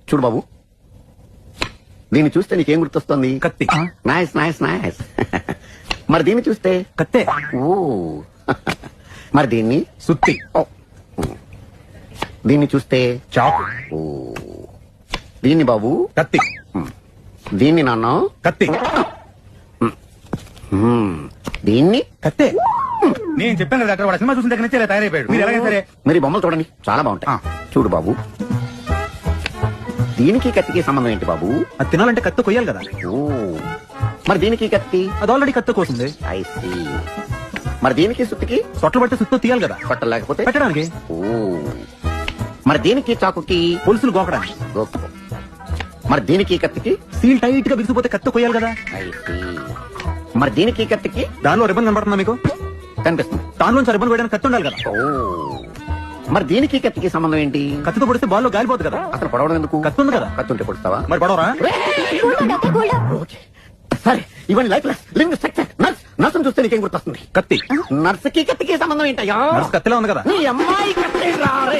చూడు బాబు, దీన్ని చూస్తే నీకేం గుర్తొస్తుంది? కత్తి. Nice nice nice. మరి దీన్ని చూస్తే? కత్తే. ఓ. మరి దీన్ని? సుత్తి. ఓ. దీన్ని చూస్తే? చాకు. ఓ. దీన్ని బాబు? కత్తి. దీన్ని నాన్న? కత్తి. దీన్ని? కత్తే. నేను చెప్పాను కదా డాక్టర్, వాడు సినిమా చూసిన దగ్గర నుంచి ఇలా తయారైపోయాడు. మీరు ఎలాగైనా సరే మరి బొమ్మలు చూడండి, చాలా బాగుంటాయి. చూడు బాబు, దీనికి కత్తికి సంబంధం ఏంటి బాబు? అది తినాలంటే కత్తి కొయ్యాలి కదా. ఓ. మరి దీనికి కత్తి? అది ఆల్రెడీ కత్తి కోసింది. I see. మరి దీనికి సుత్తికి? సొట్లు పట్టి సుత్తు తీయాలి కదా పట్టలేకపోతే పెట్టడానికి. ఓ. మరి దీనికి చాకుకి? పులుసులు గోకడానికి. గోకు. మరి దీనికి కత్తికి? సీల్ టైట్ గా బిగిసిపోతే కత్తి కొయ్యాలి కదా. I see. మరి దీనికి కత్తికి? దానిలో రిబ్బన్ కనబడుతుందా మీకు? కనిపిస్తుంది. దానిలోంచి రిబ్బన్ వేయడానికి కత్తి ఉండాలి కదా. ఓ. మరి దీనికి కత్తికి సంబంధం ఏంటి? కత్తితో పొడిస్తే బాల్లో గాలిపోతుంది కదా. అసలు పొడవడం ఎందుకు? కత్తి ఉంది కదా. కత్తి ఉంటే పొడుస్తావా? మరి పడవరా? ఓకే. సరే, ఇవన్నీ లైఫ్ లింగ్ స్ట్రక్చర్ నర్స్. నర్సును చూస్తే నీకేం గుర్తొస్తుంది? కత్తి. నర్సుకి కత్తికి సంబంధం ఏంటయ్యా? నర్సు కత్తిలా ఉంది కదా. నీ అమ్మాయి కత్తి రా రే.